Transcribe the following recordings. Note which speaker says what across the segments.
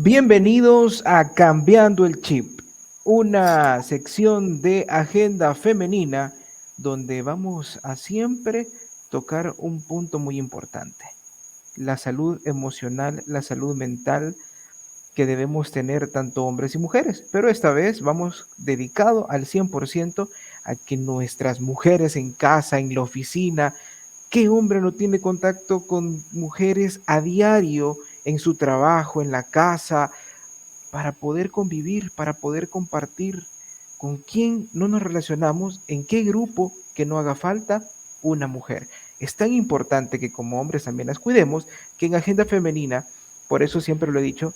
Speaker 1: Bienvenidos a Cambiando el Chip, una sección de agenda femenina donde vamos a siempre tocar un punto muy importante, la salud emocional, la salud mental que debemos tener tanto hombres y mujeres. Pero esta vez vamos dedicado al 100% a que nuestras mujeres en casa, en la oficina, ¿qué hombre no tiene contacto con mujeres a diario en su trabajo, en la casa? Para poder convivir, para poder compartir con quién no nos relacionamos, en qué grupo que no haga falta una mujer. Es tan importante que como hombres también las cuidemos, que en Agenda Femenina, por eso siempre lo he dicho,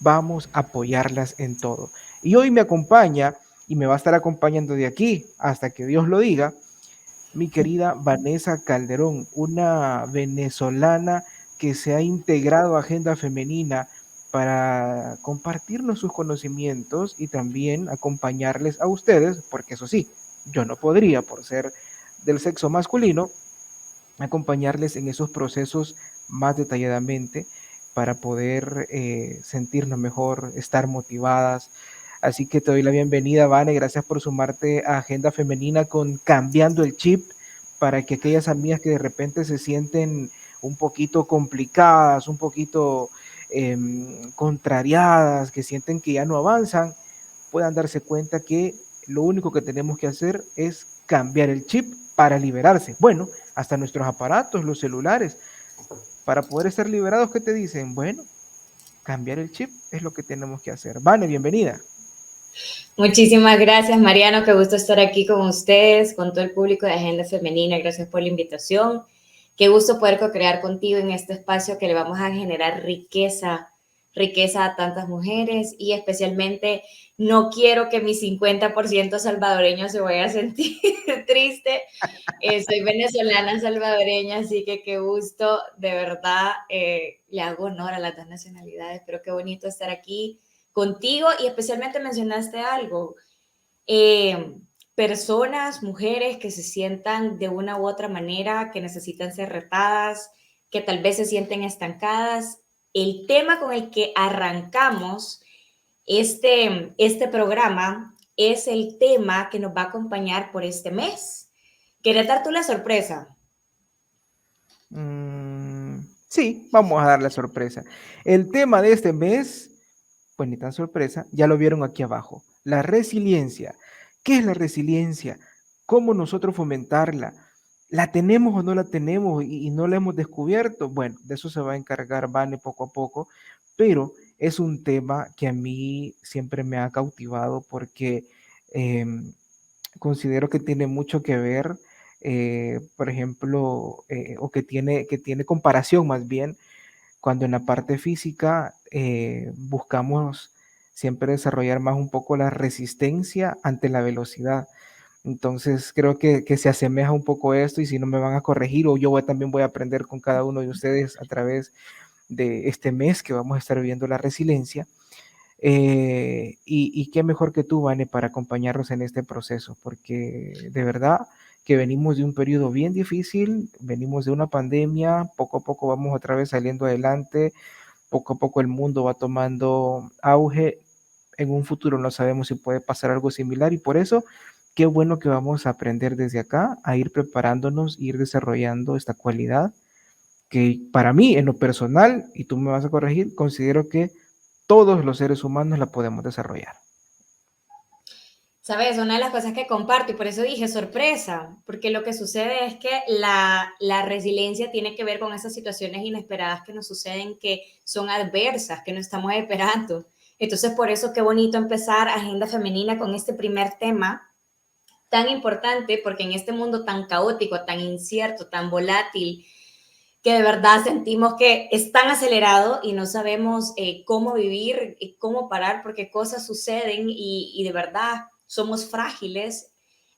Speaker 1: vamos a apoyarlas en todo. Y hoy me acompaña y me va a estar acompañando de aquí hasta que Dios lo diga, mi querida Vanessa Calderón, una venezolana que se ha integrado a Agenda Femenina para compartirnos sus conocimientos y también acompañarles a ustedes, porque eso sí, yo no podría, por ser del sexo masculino, acompañarles en esos procesos más detalladamente para poder sentirnos mejor, estar motivadas. Así que te doy la bienvenida, Vane, gracias por sumarte a Agenda Femenina con Cambiando el Chip, para que aquellas amigas que de repente se sienten un poquito complicadas, un poquito contrariadas, que sienten que ya no avanzan, puedan darse cuenta que lo único que tenemos que hacer es cambiar el chip para liberarse. Bueno, hasta nuestros aparatos, los celulares, para poder estar liberados, ¿qué te dicen? Bueno, cambiar el chip es lo que tenemos que hacer. Vane, bienvenida.
Speaker 2: Muchísimas gracias, Mariano. Qué gusto estar aquí con ustedes, con todo el público de Agenda Femenina. Gracias por la invitación. Qué gusto poder co-crear contigo en este espacio que le vamos a generar riqueza a tantas mujeres y especialmente no quiero que mi 50% salvadoreño se vaya a sentir triste. Soy venezolana salvadoreña, así que qué gusto, de verdad, le hago honor a las dos nacionalidades, pero qué bonito estar aquí contigo y especialmente mencionaste algo, eh, personas, mujeres que se sientan de una u otra manera, que necesitan ser retadas, que tal vez se sienten estancadas. El tema con el que arrancamos este programa es el tema que nos va a acompañar por este mes. ¿Querés dar tú la sorpresa?
Speaker 1: Sí, vamos a dar la sorpresa. El tema de este mes, pues ni tan sorpresa, ya lo vieron aquí abajo. La resiliencia. ¿Qué es la resiliencia? ¿Cómo nosotros fomentarla? ¿La tenemos o no la tenemos y no la hemos descubierto? Bueno, de eso se va a encargar Vane poco a poco, pero es un tema que a mí siempre me ha cautivado porque eh, considero que tiene mucho que ver, por ejemplo, o que tiene comparación más bien, cuando en la parte física buscamos siempre desarrollar más un poco la resistencia ante la velocidad. Entonces creo que se asemeja un poco esto y si no me van a corregir o yo también voy a aprender con cada uno de ustedes a través de este mes que vamos a estar viendo la resiliencia. Y qué mejor que tú, Vane, para acompañarnos en este proceso, porque de verdad que venimos de un periodo bien difícil, venimos de una pandemia, poco a poco vamos otra vez saliendo adelante, poco a poco el mundo va tomando auge, en un futuro no sabemos si puede pasar algo similar y por eso qué bueno que vamos a aprender desde acá a ir preparándonos, ir desarrollando esta cualidad que para mí en lo personal, y tú me vas a corregir, considero que todos los seres humanos la podemos desarrollar.
Speaker 2: Sabes, una de las cosas que comparto y por eso dije sorpresa, porque lo que sucede es que la resiliencia tiene que ver con esas situaciones inesperadas que nos suceden, que son adversas, que no estamos esperando. Entonces, por eso qué bonito empezar Agenda Femenina con este primer tema tan importante, porque en este mundo tan caótico, tan incierto, tan volátil, que de verdad sentimos que es tan acelerado y no sabemos cómo vivir, cómo parar, porque cosas suceden y de verdad somos frágiles.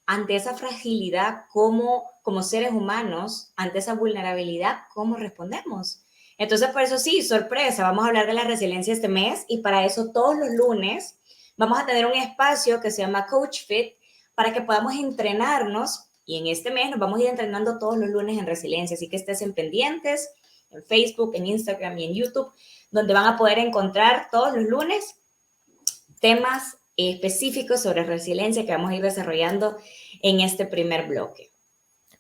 Speaker 2: Ante esa fragilidad, como seres humanos, ante esa vulnerabilidad, ¿cómo respondemos? Entonces, por eso sí, sorpresa, vamos a hablar de la resiliencia este mes y para eso todos los lunes vamos a tener un espacio que se llama Coach Fit para que podamos entrenarnos y en este mes nos vamos a ir entrenando todos los lunes en resiliencia, así que estés en pendientes. en Facebook, en Instagram y en YouTube, donde van a poder encontrar todos los lunes temas específicos sobre resiliencia que vamos a ir desarrollando en este primer bloque.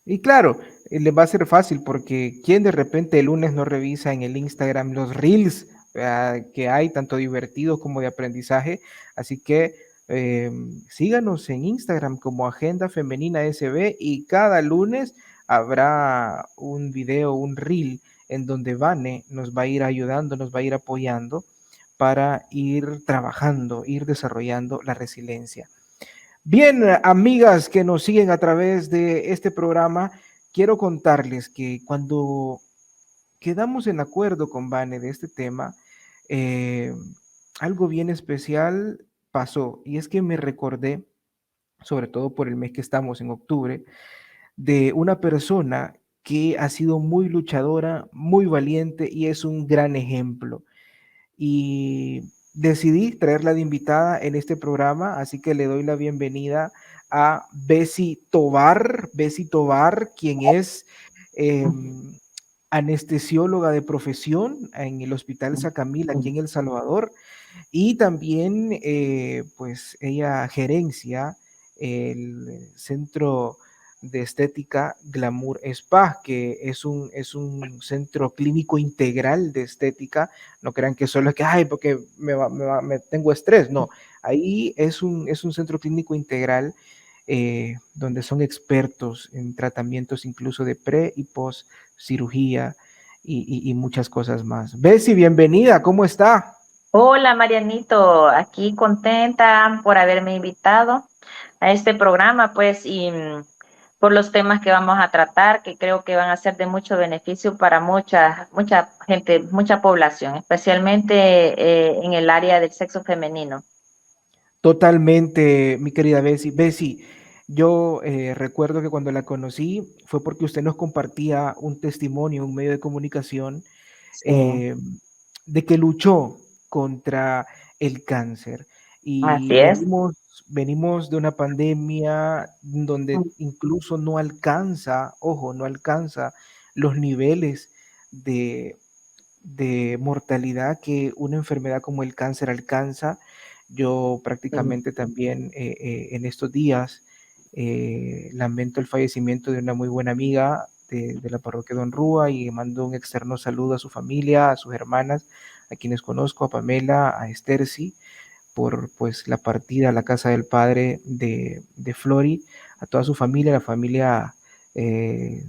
Speaker 1: Y claro, les va a ser fácil porque ¿quién de repente el lunes no revisa en el Instagram los reels que hay, tanto divertidos como de aprendizaje? Así que síganos en Instagram como Agenda Femenina SB y cada lunes habrá un video, un reel en donde Vane nos va a ir ayudando, nos va a ir apoyando para ir trabajando, ir desarrollando la resiliencia. Bien, amigas que nos siguen a través de este programa, quiero contarles que cuando quedamos en acuerdo con Vane de este tema, eh, algo bien especial pasó y es que me recordé, sobre todo por el mes que estamos en octubre, de una persona que ha sido muy luchadora, muy valiente y es un gran ejemplo. Y decidí traerla de invitada en este programa, así que le doy la bienvenida a Bessie Tovar, quien es eh, anestesióloga de profesión en el Hospital Sacamil aquí en El Salvador y también pues ella gerencia el centro de estética Glamour Spa, que es un centro clínico integral de estética. No crean que solo es que, ay, porque me tengo estrés. No, ahí es un centro clínico integral donde son expertos en tratamientos incluso de pre y post cirugía y muchas cosas más. Bessie, bienvenida, ¿cómo está?
Speaker 3: Hola Marianito, aquí contenta por haberme invitado a este programa, pues, y por los temas que vamos a tratar, que creo que van a ser de mucho beneficio para mucha gente, mucha población, especialmente en el área del sexo femenino.
Speaker 1: Totalmente, mi querida Bessie. Bessie, yo recuerdo que cuando la conocí fue porque usted nos compartía un testimonio, un medio de comunicación
Speaker 3: Sí,
Speaker 1: eh, de que luchó contra el cáncer. Y
Speaker 3: así es.
Speaker 1: venimos de una pandemia donde incluso no alcanza, ojo, no alcanza los niveles de, de mortalidad que una enfermedad como el cáncer alcanza. Yo prácticamente también en estos días lamento el fallecimiento de una muy buena amiga de la parroquia Don Rúa y mando un externo saludo a su familia, a sus hermanas, a quienes conozco, a Pamela, a Esterci, por pues la partida a la casa del padre de Flori, a toda su familia, la familia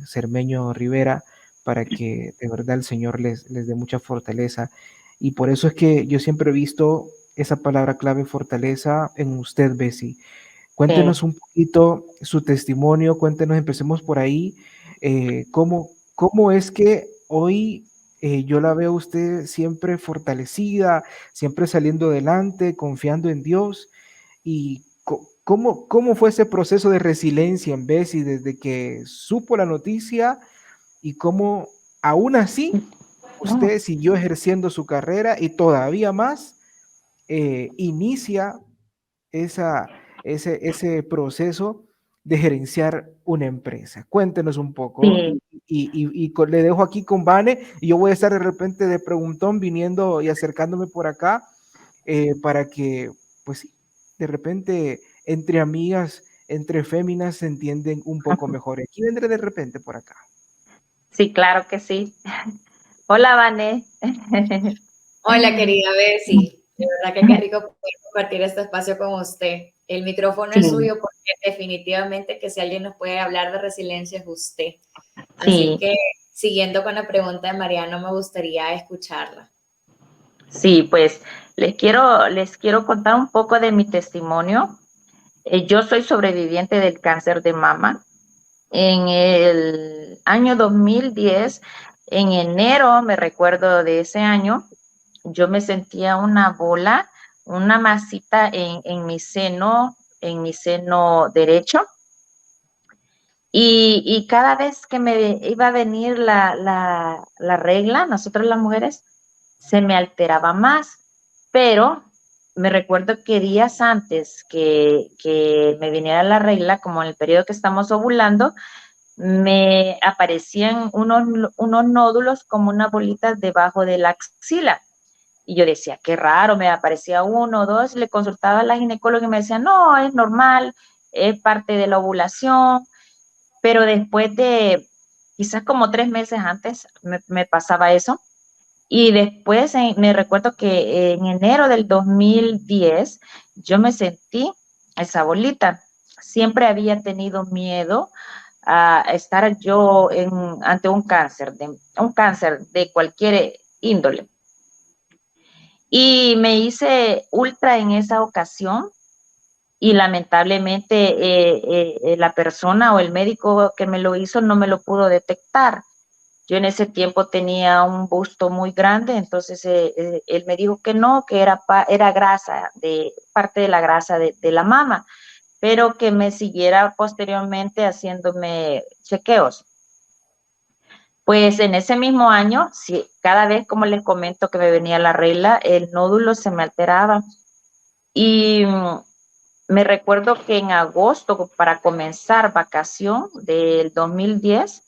Speaker 1: Cermeño Rivera, para que de verdad el Señor les dé mucha fortaleza. Y por eso es que yo siempre he visto esa palabra clave fortaleza en usted, Bessie.
Speaker 3: Sí.
Speaker 1: Cuéntenos un poquito su testimonio, cuéntenos, empecemos por ahí. ¿Cómo es que hoy yo la veo a usted siempre fortalecida, siempre saliendo adelante, confiando en Dios? ¿Y cómo fue ese proceso de resiliencia en Bessie desde que supo la noticia y cómo aún así
Speaker 3: Oh,
Speaker 1: usted siguió ejerciendo su carrera y todavía más inicia ese proceso de gerenciar una empresa? Cuéntenos un poco
Speaker 3: sí.
Speaker 1: le dejo aquí con Vane y yo voy a estar de repente de preguntón viniendo y acercándome por acá para que, pues sí, de repente entre amigas, entre féminas se entienden un poco mejor. Aquí vendré de repente por acá.
Speaker 3: Sí, claro que sí. Hola, Vané.
Speaker 2: Hola, querida Bessie. De verdad que qué rico poder compartir este espacio con usted. El micrófono
Speaker 3: Sí,
Speaker 2: es suyo porque definitivamente que si alguien nos puede hablar de resiliencia es usted. Así
Speaker 3: sí,
Speaker 2: que, siguiendo con la pregunta de Mariano, me gustaría escucharla.
Speaker 3: sí, pues les quiero contar un poco de mi testimonio. Yo soy sobreviviente del cáncer de mama. En el año 2010, en enero, me recuerdo de ese año, yo me sentía una bola, una masita en mi seno derecho. Y cada vez que me iba a venir la regla, nosotros las mujeres, se me alteraba más. Pero me recuerdo que días antes que me viniera la regla, como en el periodo que estamos ovulando, me aparecían unos nódulos como unas bolitas debajo de la axila. Y yo decía, qué raro, me aparecía uno o dos, le consultaba a la ginecóloga y me decía, no, es normal, es parte de la ovulación, pero después de quizás como 3 meses antes me pasaba eso. Y después me recuerdo que en enero del 2010 yo me sentí esa bolita. Siempre había tenido miedo a estar yo ante un cáncer de cualquier índole. Y me hice ultra en esa ocasión y lamentablemente la persona o el médico que me lo hizo no me lo pudo detectar. Yo en ese tiempo tenía un busto muy grande, entonces él me dijo que no, que era grasa, parte de la grasa de la mama, pero que me siguiera posteriormente haciéndome chequeos. Pues en ese mismo año, sí, cada vez, como les comento, que me venía la regla, el nódulo se me alteraba. Y me recuerdo que en agosto, para comenzar vacación del 2010,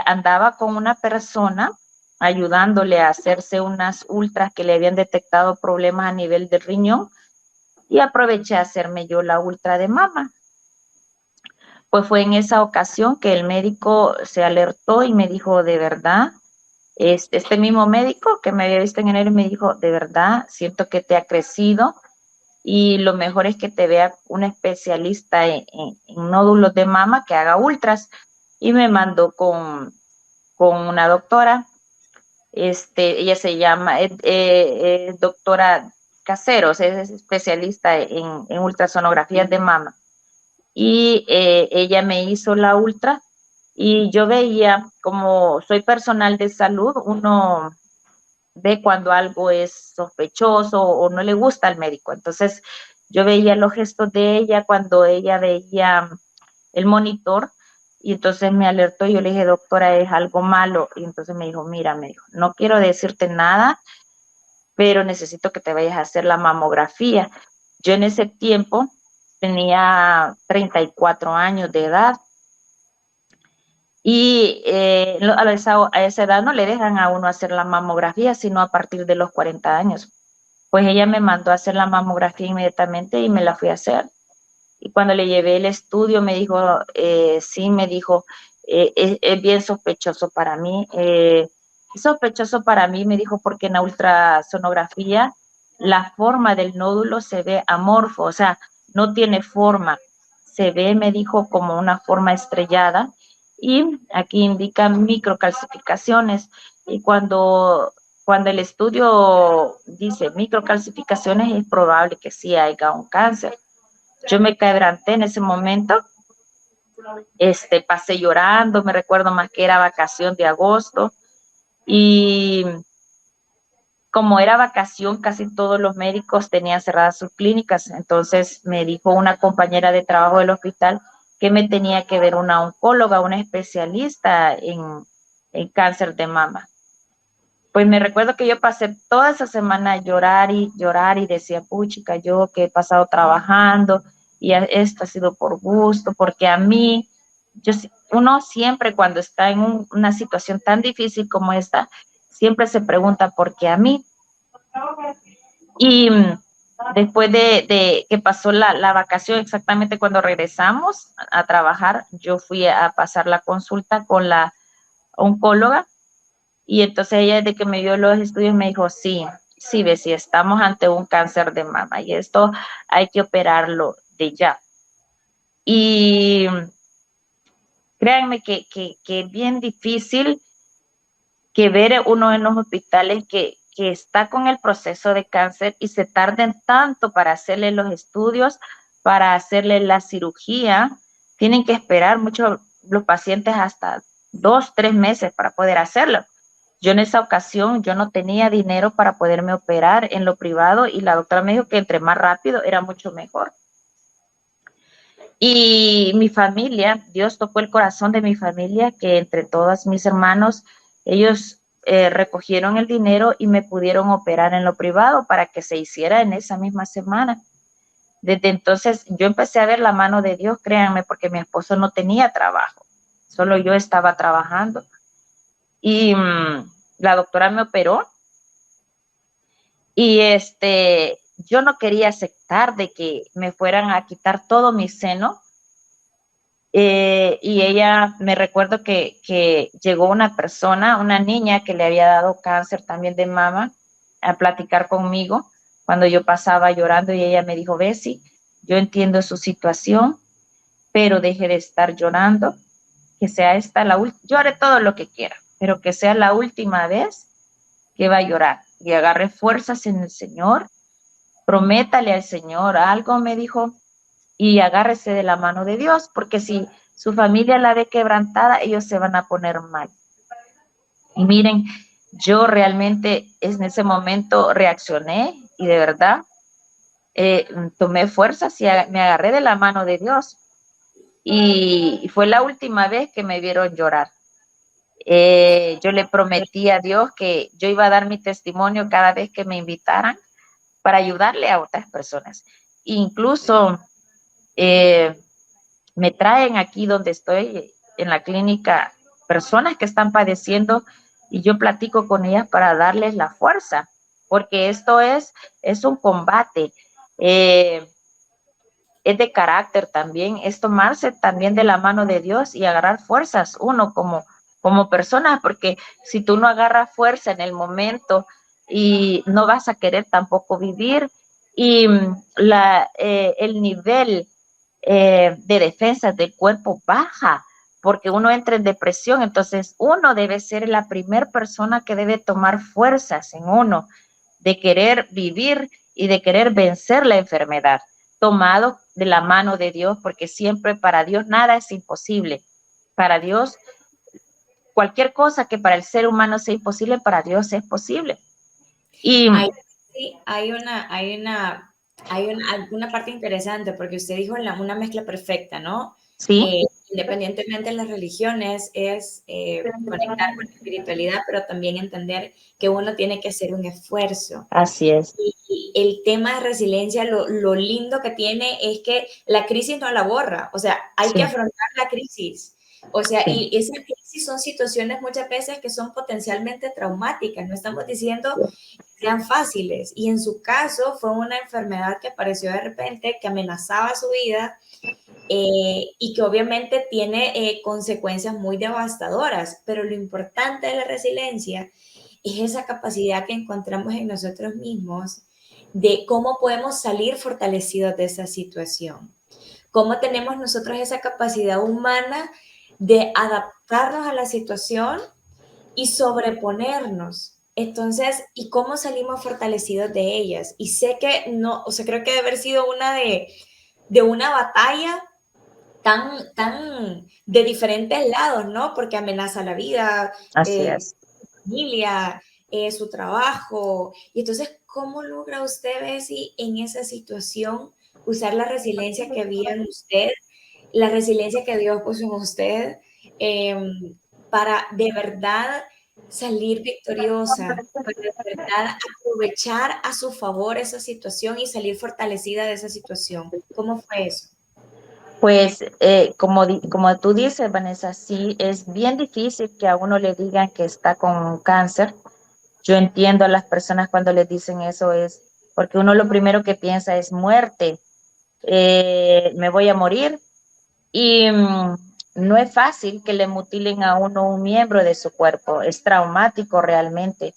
Speaker 3: andaba con una persona ayudándole a hacerse unas ultras que le habían detectado problemas a nivel del riñón y aproveché a hacerme yo la ultra de mama. Pues fue en esa ocasión que el médico se alertó y me dijo, de verdad, este mismo médico que me había visto en enero me dijo, de verdad, siento que te ha crecido y lo mejor es que te vea un especialista en nódulos de mama que haga ultras. Y me mandó con una doctora, ella se llama doctora Caseros, es especialista en ultrasonografías de mama. Y ella me hizo la ultra y yo veía, como soy personal de salud, uno ve cuando algo es sospechoso o no le gusta al médico. Entonces yo veía los gestos de ella cuando ella veía el monitor y entonces me alertó y yo le dije, doctora, es algo malo. Y entonces me dijo, mira, me dijo, no quiero decirte nada, pero necesito que te vayas a hacer la mamografía. Yo en ese tiempo tenía 34 años de edad y a esa edad no le dejan a uno hacer la mamografía, sino a partir de los 40 años. Pues ella me mandó a hacer la mamografía inmediatamente y me la fui a hacer. Y cuando le llevé el estudio me dijo, sí, me dijo, es bien sospechoso para mí. Es sospechoso para mí, me dijo, porque en la ultrasonografía la forma del nódulo se ve amorfo, o sea, no tiene forma. Se ve, me dijo, como una forma estrellada. Y aquí indican microcalcificaciones. Y cuando el estudio dice microcalcificaciones, es probable que sí haya un cáncer. Yo me quebranté en ese momento, pasé llorando, me recuerdo más que era vacación de agosto y como era vacación, casi todos los médicos tenían cerradas sus clínicas, entonces me dijo una compañera de trabajo del hospital que me tenía que ver una oncóloga, una especialista en cáncer de mama. Pues me recuerdo que yo pasé toda esa semana a llorar y decía, puchica, yo que he pasado trabajando y esto ha sido por gusto, porque a mí, uno siempre cuando está en una situación tan difícil como esta, siempre se pregunta, ¿por qué a mí? Y después de que pasó la vacación, exactamente cuando regresamos a trabajar, yo fui a pasar la consulta con la oncóloga. Y entonces ella, desde que me dio los estudios, me dijo, sí, Bessie, estamos ante un cáncer de mama y esto hay que operarlo de ya. Y créanme que es bien difícil que ver uno en los hospitales que está con el proceso de cáncer y se tarden tanto para hacerle los estudios, para hacerle la cirugía. Tienen que esperar mucho los pacientes hasta 2-3 meses para poder hacerlo. Yo en esa ocasión, yo no tenía dinero para poderme operar en lo privado y la doctora me dijo que entre más rápido era mucho mejor. Y mi familia, Dios tocó el corazón de mi familia, que entre todos mis hermanos, ellos recogieron el dinero y me pudieron operar en lo privado para que se hiciera en esa misma semana. Desde entonces yo empecé a ver la mano de Dios, créanme, porque mi esposo no tenía trabajo. solo yo estaba trabajando. Y la doctora me operó y yo no quería aceptar de que me fueran a quitar todo mi seno. Y ella, me recuerdo que llegó una persona, una niña que le había dado cáncer también de mama, a platicar conmigo cuando yo pasaba llorando, y ella me dijo: Bessie, yo entiendo su situación, pero deje de estar llorando, que sea esta la última, llore todo lo que quiera, pero que sea la última vez que va a llorar, y agarre fuerzas en el Señor, prométale al Señor algo, me dijo, y agárrese de la mano de Dios, porque si su familia la ve quebrantada, ellos se van a poner mal. Y miren, yo realmente en ese momento reaccioné y de verdad tomé fuerzas y me agarré de la mano de Dios. Y fue la última vez que me vieron llorar. Yo le prometí a Dios que yo iba a dar mi testimonio cada vez que me invitaran para ayudarle a otras personas. Incluso me traen aquí donde estoy, en la clínica, personas que están padeciendo, y yo platico con ellas para darles la fuerza, porque esto es un combate. Es de carácter también, es tomarse también de la mano de Dios y agarrar fuerzas uno como persona, porque si tú no agarras fuerza en el momento, y no vas a querer tampoco vivir, y el nivel de defensa del cuerpo baja, porque uno entra en depresión. Entonces uno debe ser la primera persona que debe tomar fuerzas en uno, de querer vivir y de querer vencer la enfermedad, tomado de la mano de Dios, porque siempre para Dios nada es imposible. Para Dios, cualquier cosa que para el ser humano sea imposible, para Dios es posible. Y
Speaker 2: alguna parte interesante, porque usted dijo una mezcla perfecta, ¿no?
Speaker 3: sí,
Speaker 2: Independientemente de las religiones, es conectar con la espiritualidad, pero también entender que uno tiene que hacer un esfuerzo.
Speaker 3: así es.
Speaker 2: Y el tema de resiliencia, lo lindo que tiene es que la crisis no la borra, o sea, hay que afrontar la crisis. O sea, y esas crisis son situaciones muchas veces que son potencialmente traumáticas, no estamos diciendo que sean fáciles. Y en su caso fue una enfermedad que apareció de repente, que amenazaba su vida, y que obviamente tiene consecuencias muy devastadoras, pero lo importante de la resiliencia es esa capacidad que encontramos en nosotros mismos de cómo podemos salir fortalecidos de esa situación, cómo tenemos nosotros esa capacidad humana de adaptarnos a la situación y sobreponernos. Entonces, ¿y cómo salimos fortalecidos de ellas? Y sé que no, o sea, creo que debe haber sido una de una batalla tan de diferentes lados, ¿no? Porque amenaza la vida,
Speaker 3: Así es.
Speaker 2: familia, su trabajo. Y entonces, ¿cómo logra usted, Bessie, en esa situación usar la resiliencia que había en usted, la resiliencia que Dios puso en usted, para de verdad salir victoriosa, para de verdad aprovechar a su favor esa situación y salir fortalecida de esa situación? ¿Cómo fue eso?
Speaker 3: Pues como tú dices, Vanessa, sí, es bien difícil que a uno le digan que está con cáncer. Yo entiendo a las personas cuando les dicen eso, es porque uno lo primero que piensa es muerte, me voy a morir. Y no es fácil que le mutilen a uno un miembro de su cuerpo, es traumático realmente.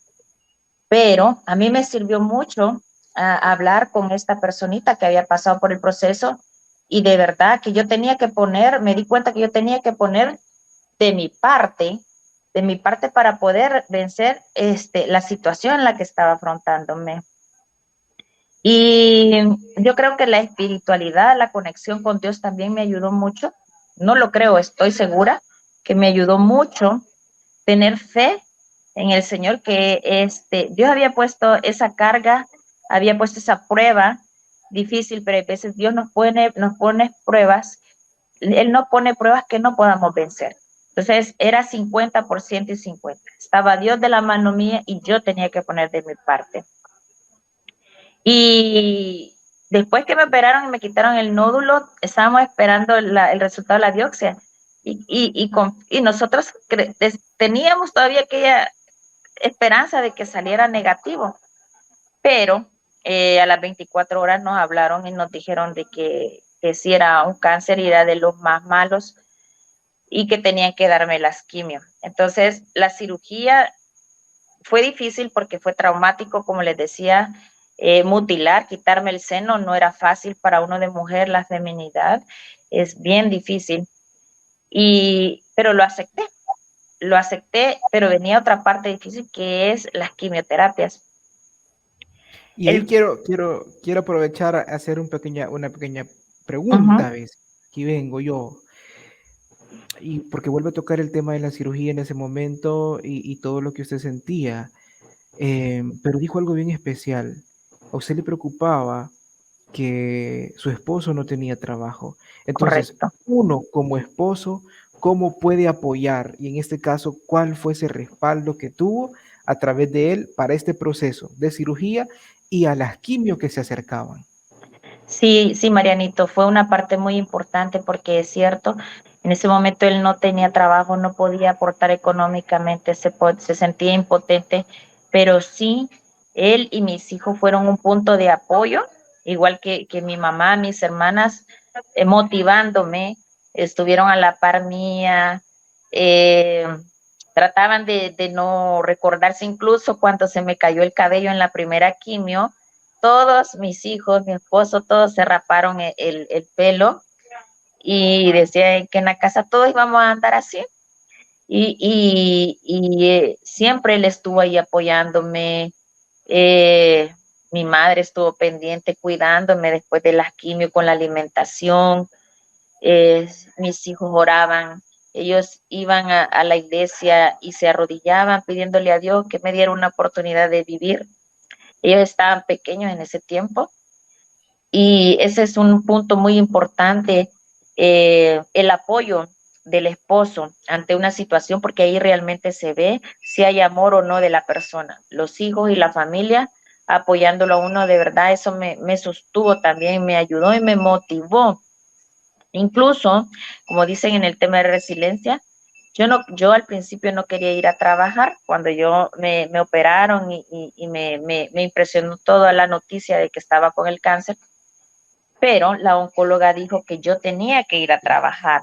Speaker 3: Pero a mí me sirvió mucho hablar con esta personita que había pasado por el proceso, y de verdad que yo tenía que poner, me di cuenta que yo tenía que poner de mi parte, para poder vencer la situación en la que estaba afrontándome. Y yo creo que la espiritualidad, la conexión con Dios también me ayudó mucho. No lo creo, estoy segura que me ayudó mucho tener fe en el Señor, que Dios había puesto esa carga, había puesto esa prueba difícil, pero a veces Dios nos pone pruebas. Él no pone pruebas que no podamos vencer. Entonces era 50% y 50. Estaba Dios de la mano mía y yo tenía que poner de mi parte. Y después que me operaron y me quitaron el nódulo, estábamos esperando el resultado de la biopsia. Y nosotros teníamos todavía aquella esperanza de que saliera negativo, pero a las 24 horas nos hablaron y nos dijeron de que sí era un cáncer y era de los más malos y que tenían que darme las quimios. Entonces, la cirugía fue difícil porque fue traumático, como les decía, mutilar, quitarme el seno no era fácil para uno de mujer, la feminidad es bien difícil, pero lo acepté, pero venía otra parte difícil que es las quimioterapias.
Speaker 1: Y ahí quiero aprovechar a hacer una pequeña pregunta, ¿ves? Aquí vengo yo. Y porque vuelve a tocar el tema de la cirugía en ese momento y todo lo que usted sentía. Pero dijo algo bien especial. A usted le preocupaba que su esposo no tenía trabajo. Entonces,
Speaker 3: Correcto.
Speaker 1: uno como esposo, ¿cómo puede apoyar? Y en este caso, ¿cuál fue ese respaldo que tuvo a través de él para este proceso de cirugía y a las quimios que se acercaban?
Speaker 3: Sí, sí, Marianito, fue una parte muy importante porque es cierto, en ese momento él no tenía trabajo, no podía aportar económicamente, se sentía impotente, pero sí, él y mis hijos fueron un punto de apoyo, igual que mi mamá, mis hermanas, motivándome, estuvieron a la par mía, eh, trataban de no recordarse incluso cuando se me cayó el cabello en la primera quimio. Todos mis hijos, mi esposo, todos se raparon el pelo y decía que en la casa todos íbamos a andar así. Siempre él estuvo ahí apoyándome. Eh, Mi madre estuvo pendiente cuidándome después de las quimio con la alimentación. Mis hijos oraban. Ellos iban a la iglesia y se arrodillaban pidiéndole a Dios que me diera una oportunidad de vivir. Ellos estaban pequeños en ese tiempo y ese es un punto muy importante, el apoyo del esposo ante una situación, porque ahí realmente se ve si hay amor o no de la persona, los hijos y la familia apoyándolo a uno, de verdad eso me sostuvo también, me ayudó y me motivó. Incluso, como dicen en el tema de resiliencia, yo al principio no quería ir a trabajar cuando me operaron y me impresionó toda la noticia de que estaba con el cáncer, pero la oncóloga dijo que yo tenía que ir a trabajar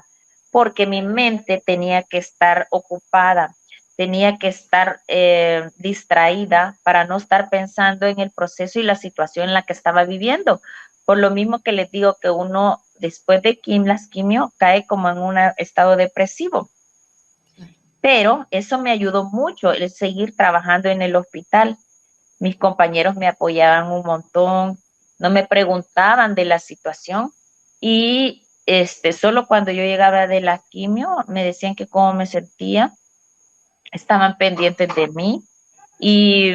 Speaker 3: porque mi mente tenía que estar ocupada, tenía que estar distraída para no estar pensando en el proceso y la situación en la que estaba viviendo. Por lo mismo que les digo que uno después de las quimio cae como en un estado depresivo. Pero eso me ayudó mucho el seguir trabajando en el hospital. Mis compañeros me apoyaban un montón, no me preguntaban de la situación y solo cuando yo llegaba de la quimio me decían que cómo me sentía, estaban pendientes de mí y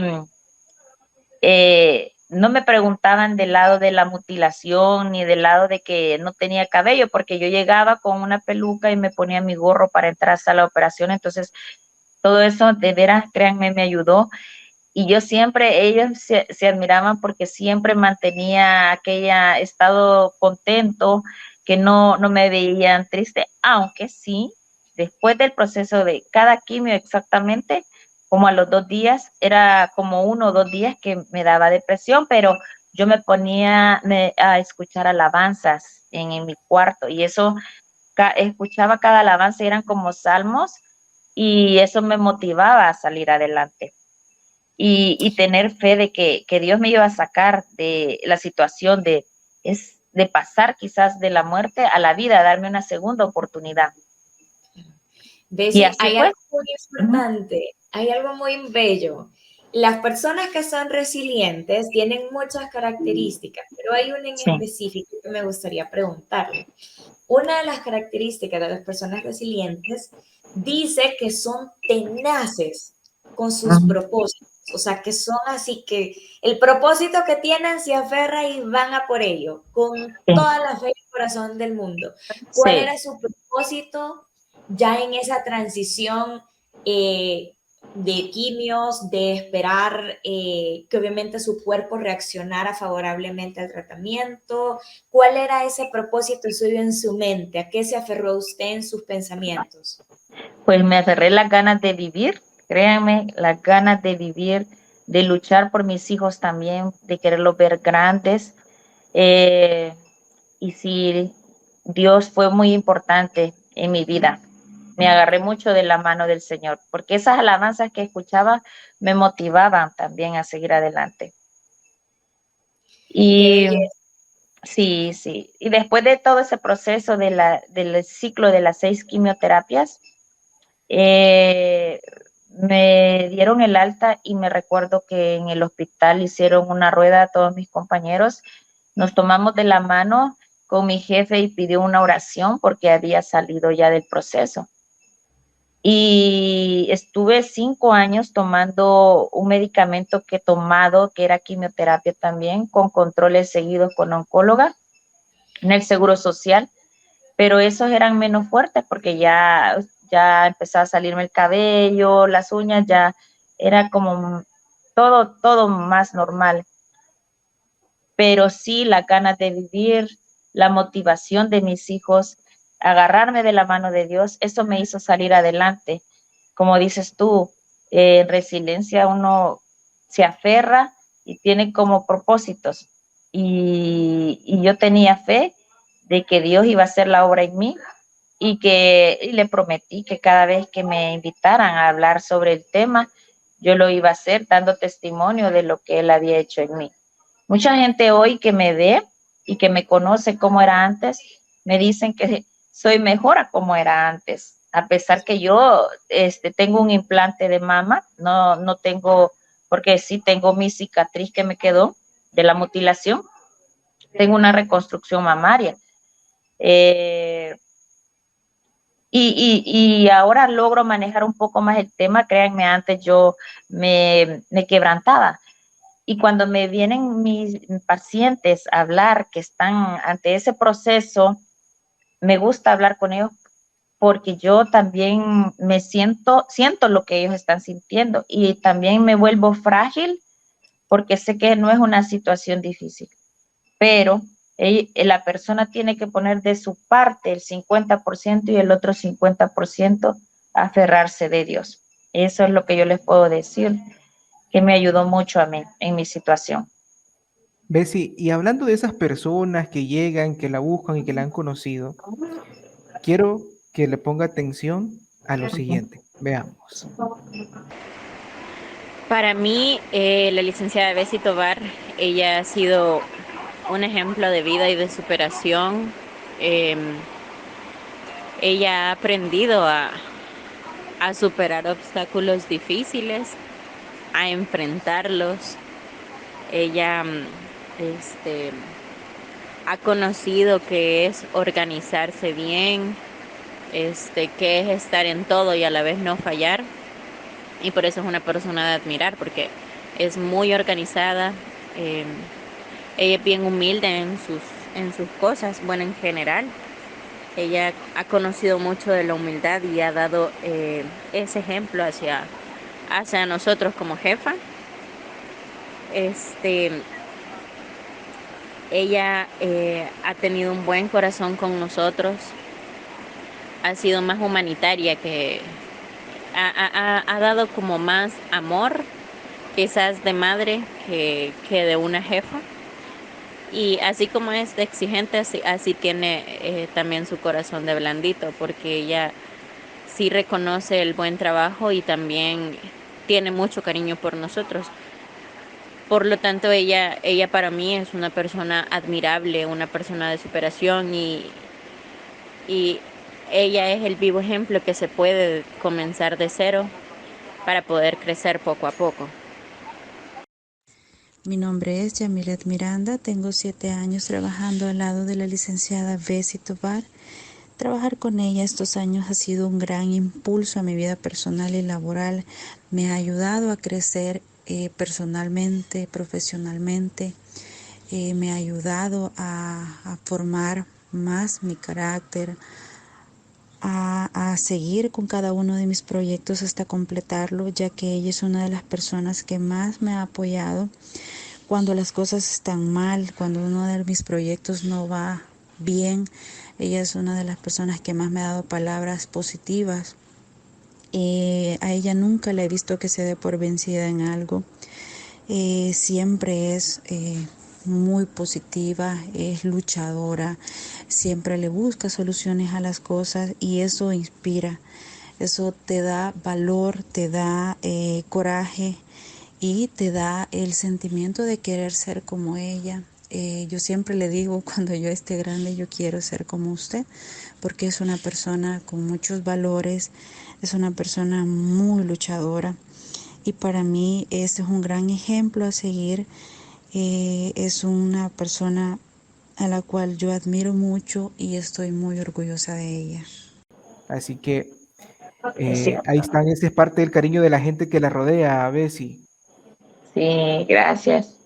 Speaker 3: no me preguntaban del lado de la mutilación ni del lado de que no tenía cabello, porque yo llegaba con una peluca y me ponía mi gorro para entrar a la operación, entonces todo eso de veras, créanme, me ayudó. Y yo siempre, ellos se admiraban porque siempre mantenía aquel estado contento, que no me veían triste, aunque sí, después del proceso de cada quimio exactamente, como a los 2 días, era como 1 o 2 días que me daba depresión, pero yo me ponía a escuchar alabanzas en mi cuarto y eso, escuchaba cada alabanza, eran como salmos y eso me motivaba a salir adelante y tener fe de que Dios me iba a sacar de la situación de pasar quizás de la muerte a la vida, darme una segunda oportunidad.
Speaker 2: Bessie, hay algo muy importante, hay algo muy bello. Las personas que son resilientes tienen muchas características, pero hay una en específico que me gustaría preguntarle. Una de las características de las personas resilientes dice que son tenaces con sus propósitos, o sea, que son así que el propósito que tienen se aferra y van a por ello, con toda la fe y corazón del mundo. ¿Cuál era su propósito ya en esa transición de quimios, de esperar que obviamente su cuerpo reaccionara favorablemente al tratamiento. ¿Cuál era ese propósito suyo en su mente? ¿A qué se aferró usted en sus pensamientos?
Speaker 3: Pues me aferré las ganas de vivir, créanme, las ganas de vivir, de luchar por mis hijos también, de quererlos ver grandes. Eh, y sí, Dios fue muy importante en mi vida. Me agarré mucho de la mano del Señor, porque esas alabanzas que escuchaba me motivaban también a seguir adelante.
Speaker 2: Qué
Speaker 3: Y
Speaker 2: belleza.
Speaker 3: sí, sí. Y después de todo ese proceso del ciclo de las 6 quimioterapias, me dieron el alta y me recuerdo que en el hospital hicieron una rueda a todos mis compañeros. Nos tomamos de la mano con mi jefe y pidió una oración porque había salido ya del proceso. Y estuve 5 años tomando un medicamento que he tomado, que era quimioterapia también, con controles seguidos con oncóloga en el Seguro Social, pero esos eran menos fuertes porque ya empezaba a salirme el cabello, las uñas, ya era como todo más normal. Pero sí, las ganas de vivir, la motivación de mis hijos, agarrarme de la mano de Dios, eso me hizo salir adelante. Como dices tú, en resiliencia uno se aferra y tiene como propósitos. Y yo tenía fe de que Dios iba a hacer la obra en mí y le prometí que cada vez que me invitaran a hablar sobre el tema, yo lo iba a hacer dando testimonio de lo que Él había hecho en mí. Mucha gente hoy que me ve y que me conoce como era antes, me dicen que soy mejor a como era antes, a pesar que yo tengo un implante de mama, no tengo, porque sí tengo mi cicatriz que me quedó de la mutilación, tengo una reconstrucción mamaria. Eh, y ahora logro manejar un poco más el tema, créanme, antes yo me quebrantaba. Y cuando me vienen mis pacientes a hablar que están ante ese proceso, me gusta hablar con ellos porque yo también siento lo que ellos están sintiendo y también me vuelvo frágil porque sé que no es una situación difícil, pero la persona tiene que poner de su parte el 50% y el otro 50% aferrarse de Dios. Eso es lo que yo les puedo decir, que me ayudó mucho a mí en mi situación.
Speaker 1: Bessie, y hablando de esas personas que llegan, que la buscan y que la han conocido, quiero que le ponga atención a lo siguiente. Veamos.
Speaker 4: Para mí, la licenciada Bessie Tovar, ella ha sido un ejemplo de vida y de superación. Eh, Ella ha aprendido a superar obstáculos difíciles, a enfrentarlos. Ella este, ha conocido qué es organizarse bien, qué es estar en todo y a la vez no fallar. Y por eso es una persona de admirar, porque es muy organizada. eh, Ella es bien humilde en sus cosas, bueno, en general. Ella ha conocido mucho de la humildad y ha dado ese ejemplo hacia nosotros como jefa. Este, Ella ha tenido un buen corazón con nosotros, ha sido más humanitaria que ha dado como más amor, quizás de madre que de una jefa. Y así como es de exigente, así tiene también su corazón de blandito, porque ella sí reconoce el buen trabajo y también tiene mucho cariño por nosotros. Por lo tanto, ella para mí es una persona admirable, una persona de superación y ella es el vivo ejemplo que se puede comenzar de cero para poder crecer poco a poco.
Speaker 5: Mi nombre es Yamilet Miranda, tengo 7 años trabajando al lado de la licenciada Bessie Tovar. Trabajar con ella estos años ha sido un gran impulso a mi vida personal y laboral. Me ha ayudado a crecer personalmente, profesionalmente. Me ha ayudado a formar más mi carácter, a seguir con cada uno de mis proyectos hasta completarlo, ya que ella es una de las personas que más me ha apoyado cuando las cosas están mal, cuando uno de mis proyectos no va bien. Ella es una de las personas que más me ha dado palabras positivas. A ella nunca la he visto que se dé por vencida en algo. Siempre es muy positiva, es luchadora, siempre le busca soluciones a las cosas y eso inspira, eso te da valor, te da coraje y te da el sentimiento de querer ser como ella. Yo siempre le digo, cuando yo esté grande, yo quiero ser como usted, porque es una persona con muchos valores, es una persona muy luchadora y para mí este es un gran ejemplo a seguir. Es una persona a la cual yo admiro mucho y estoy muy orgullosa de ella.
Speaker 1: Así que
Speaker 3: Es cierto.
Speaker 1: ahí están, esa es parte del cariño de la gente que la rodea, Bessie.
Speaker 3: Sí, gracias.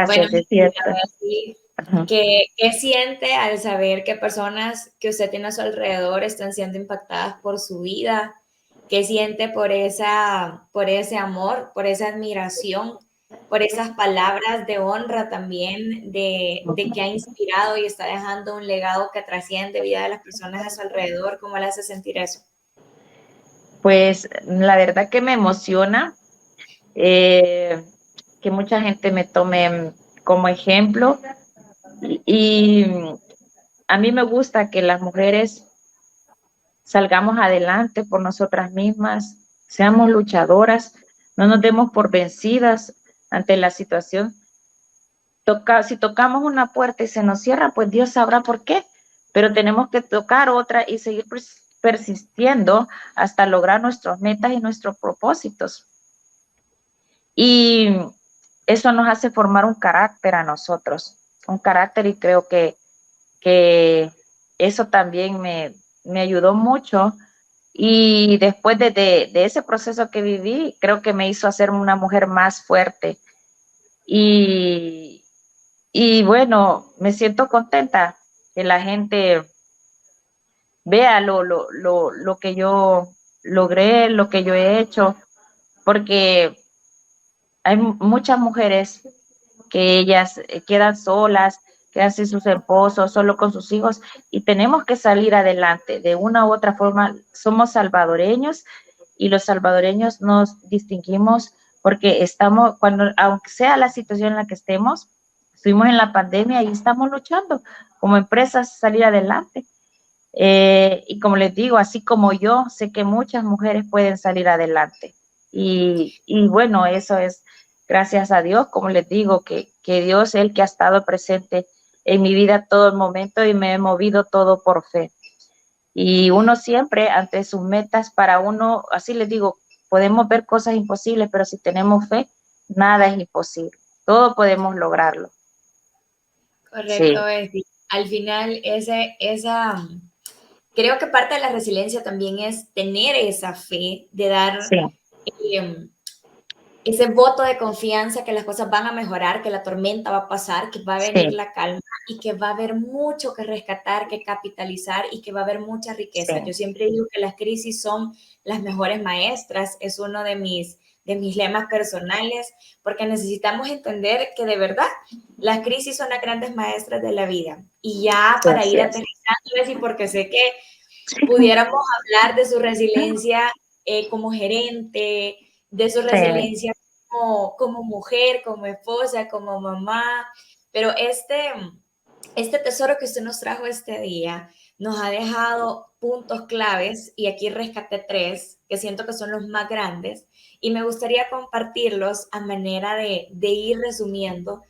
Speaker 2: Bueno,
Speaker 3: Gracias, es cierto.
Speaker 2: sí,
Speaker 3: Ajá.
Speaker 2: ¿qué siente al saber que personas que usted tiene a su alrededor están siendo impactadas por su vida? ¿Qué siente por ese amor, por esa admiración, por esas palabras de honra también, de que ha inspirado y está dejando un legado que trasciende vida de las personas a su alrededor? ¿Cómo le hace sentir eso?
Speaker 3: Pues la verdad que me emociona que mucha gente me tome como ejemplo y a mí me gusta que las mujeres salgamos adelante por nosotras mismas, seamos luchadoras, no nos demos por vencidas ante la situación. Si tocamos una puerta y se nos cierra, pues Dios sabrá por qué, pero tenemos que tocar otra y seguir persistiendo hasta lograr nuestras metas y nuestros propósitos. Y eso nos hace formar un carácter a nosotros, un carácter, y creo que eso también me ayudó mucho. Y después de ese proceso que viví, creo que me hizo hacer una mujer más fuerte. Y, y bueno, me siento contenta que la gente vea lo que yo logré, lo que yo he hecho, porque hay muchas mujeres que ellas quedan solas, quedan sin sus esposos, solo con sus hijos, y tenemos que salir adelante. De una u otra forma, somos salvadoreños y los salvadoreños nos distinguimos porque estamos, aunque sea la situación en la que estemos, estuvimos en la pandemia y estamos luchando como empresas salir adelante. Y como les digo, así como yo, sé que muchas mujeres pueden salir adelante. Y bueno, eso es gracias a Dios, como les digo, que Dios es el que ha estado presente en mi vida todo el momento y me he movido todo por fe. Y uno siempre, ante sus metas, para uno, así les digo, podemos ver cosas imposibles, pero si tenemos fe, nada es imposible. Todo podemos lograrlo. Sí,
Speaker 2: Correcto, Bessie. Al final, creo que parte de la resiliencia también es tener esa fe de dar
Speaker 3: sí,
Speaker 2: eh, ese voto de confianza que las cosas van a mejorar, que la tormenta va a pasar, que va a venir
Speaker 3: sí,
Speaker 2: la calma y que va a haber mucho que rescatar, que capitalizar y que va a haber mucha riqueza.
Speaker 3: sí,
Speaker 2: Yo siempre digo que las crisis son las mejores maestras, es uno de mis lemas personales, porque necesitamos entender que de verdad las crisis son las grandes maestras de la vida. Y ya
Speaker 3: sí,
Speaker 2: para
Speaker 3: así
Speaker 2: ir
Speaker 3: es.
Speaker 2: aterrizando, y porque sé que pudiéramos hablar de su resiliencia como gerente, de su
Speaker 3: Sí,
Speaker 2: resiliencia como mujer, como esposa, como mamá, pero este tesoro que usted nos trajo este día nos ha dejado puntos claves y aquí rescaté 3 que siento que son los más grandes y me gustaría compartirlos a manera de ir resumiendo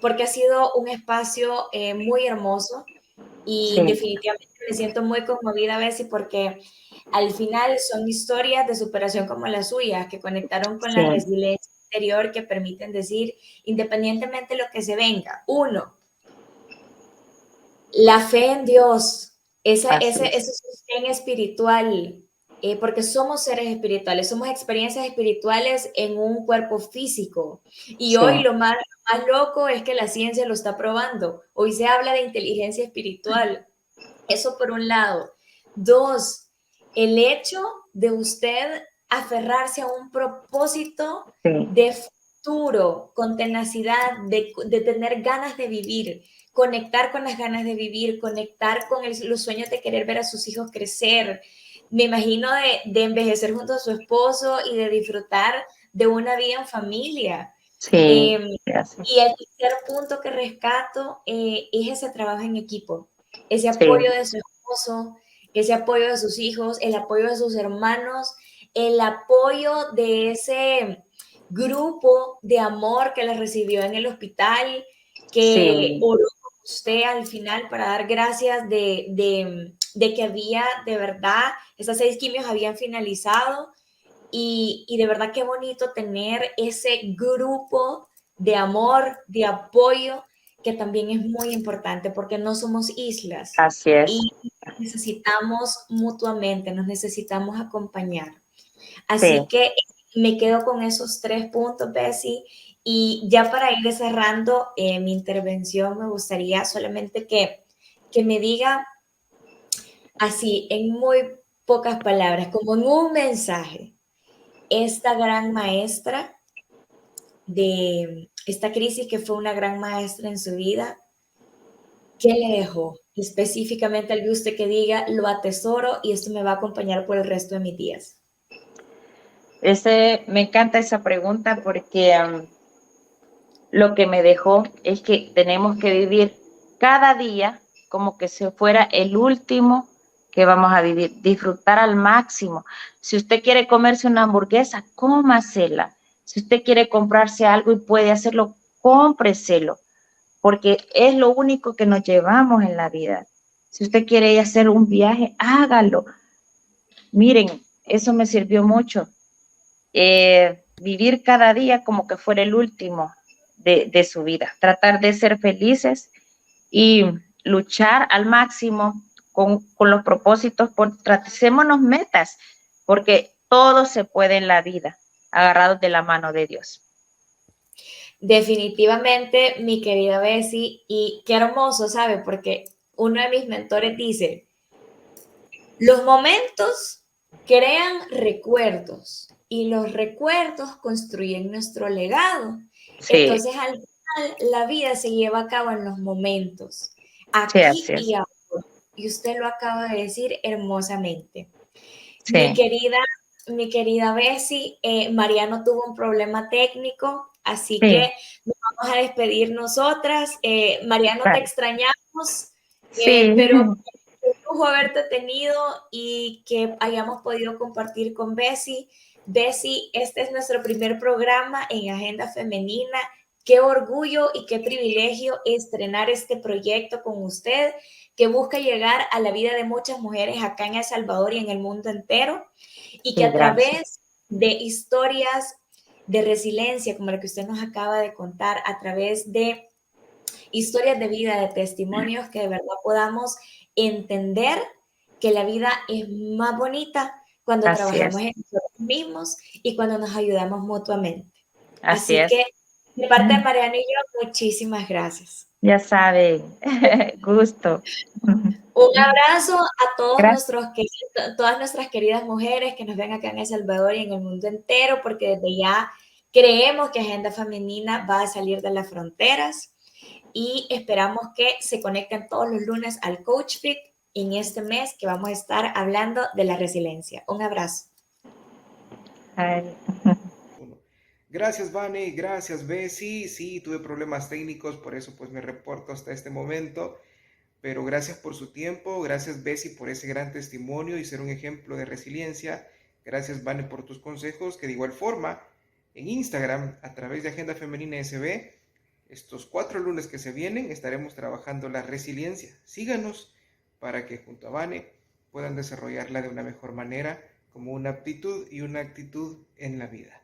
Speaker 2: porque ha sido un espacio muy hermoso y
Speaker 3: sí,
Speaker 2: definitivamente me siento muy conmovida a veces porque al final son historias de superación como la suya, que conectaron con la
Speaker 3: sí,
Speaker 2: resiliencia interior que permiten decir, independientemente de lo que se venga, uno, la fe en Dios,
Speaker 3: así es.
Speaker 2: ese sostén espiritual, porque somos seres espirituales, somos experiencias espirituales en un cuerpo físico. Y
Speaker 3: Sí,
Speaker 2: hoy lo más loco es que la ciencia lo está probando. Hoy se habla de inteligencia espiritual. Eso por un lado. Dos, el hecho de usted aferrarse a un propósito
Speaker 3: Sí,
Speaker 2: de futuro, con tenacidad, de tener ganas de vivir, conectar con las ganas de vivir, conectar con los sueños de querer ver a sus hijos crecer. Me imagino de envejecer junto a su esposo y de disfrutar de una vida en familia.
Speaker 3: sí,
Speaker 2: Eh,
Speaker 3: gracias.
Speaker 2: y el tercer punto que rescato es ese trabajo en equipo, ese
Speaker 3: Sí,
Speaker 2: apoyo de su esposo, ese apoyo de sus hijos, el apoyo de sus hermanos, el apoyo de ese grupo de amor que les recibió en el hospital, que
Speaker 3: sí,
Speaker 2: oró con usted al final para dar gracias de que había, de verdad, esas 6 quimios habían finalizado y de verdad qué bonito tener ese grupo de amor, de apoyo, que también es muy importante porque no somos islas
Speaker 3: así es.
Speaker 2: y necesitamos mutuamente, nos necesitamos acompañar. Así
Speaker 3: Sí,
Speaker 2: que me quedo con esos 3 puntos, Bessie. Y ya para ir cerrando mi intervención, me gustaría solamente que me diga así, en muy pocas palabras, como en un mensaje, esta gran maestra de esta crisis que fue una gran maestra en su vida, ¿qué le dejó? Específicamente algo usted que diga, lo atesoro y esto me va a acompañar por el resto de mis días.
Speaker 3: me encanta esa pregunta porque lo que me dejó es que tenemos que vivir cada día como que si fuera el último que vamos a vivir, disfrutar al máximo. Si usted quiere comerse una hamburguesa, cómasela. Si usted quiere comprarse algo y puede hacerlo, cómpreselo, porque es lo único que nos llevamos en la vida. Si usted quiere hacer un viaje, hágalo. Miren, eso me sirvió mucho. Vivir cada día como que fuera el último de su vida, tratar de ser felices y luchar al máximo con los propósitos, tracémonos metas, porque todo se puede en la vida, agarrados de la mano de Dios.
Speaker 2: Definitivamente, mi querida Bessie, y qué hermoso, ¿sabe? Porque uno de mis mentores dice, los momentos crean recuerdos y los recuerdos construyen nuestro legado.
Speaker 3: Sí,
Speaker 2: Entonces, al final, la vida se lleva a cabo en los momentos,
Speaker 3: sí, así
Speaker 2: aquí y
Speaker 3: es.
Speaker 2: ahora. Y usted lo acaba de decir hermosamente. Mi
Speaker 3: Sí,
Speaker 2: querida, mi querida Bessie, Mariano tuvo un problema técnico, así
Speaker 3: sí,
Speaker 2: que nos vamos a despedir nosotras. Mariano, te
Speaker 3: vale.
Speaker 2: extrañamos,
Speaker 3: Sí,
Speaker 2: pero un lujo haberte tenido y que hayamos podido compartir con Bessie. Bessie, este es nuestro primer programa en Agenda Femenina. Qué orgullo y qué privilegio estrenar este proyecto con usted que busca llegar a la vida de muchas mujeres acá en El Salvador y en el mundo entero y que
Speaker 3: sí,
Speaker 2: a
Speaker 3: gracias.
Speaker 2: través de historias de resiliencia como la que usted nos acaba de contar, a través de historias de vida, de testimonios, que de verdad podamos entender que la vida es más bonita cuando
Speaker 3: Así
Speaker 2: trabajamos
Speaker 3: es,
Speaker 2: en nosotros mismos y cuando nos ayudamos mutuamente.
Speaker 3: así
Speaker 2: Así
Speaker 3: es.
Speaker 2: que, de parte de Mariana y yo, muchísimas gracias.
Speaker 3: Ya saben, gusto.
Speaker 2: Un abrazo a
Speaker 3: Gracias.
Speaker 2: todas nuestras queridas mujeres que nos ven acá en El Salvador y en el mundo entero, porque desde ya creemos que Agenda Femenina va a salir de las fronteras y esperamos que se conecten todos los lunes al Coach Fit en este mes que vamos a estar hablando de la resiliencia. Un abrazo.
Speaker 3: Ay.
Speaker 1: Uno. Gracias, Vane, gracias, Bessie. Sí, tuve problemas técnicos, por eso pues me reporto hasta este momento. Pero gracias por su tiempo, gracias, Bessie, por ese gran testimonio y ser un ejemplo de resiliencia. Gracias, Vane, por tus consejos, que de igual forma, en Instagram, a través de Agenda Femenina SB, estos 4 lunes que se vienen, estaremos trabajando la resiliencia. Síganos para que junto a Vane puedan desarrollarla de una mejor manera como una aptitud y una actitud en la vida.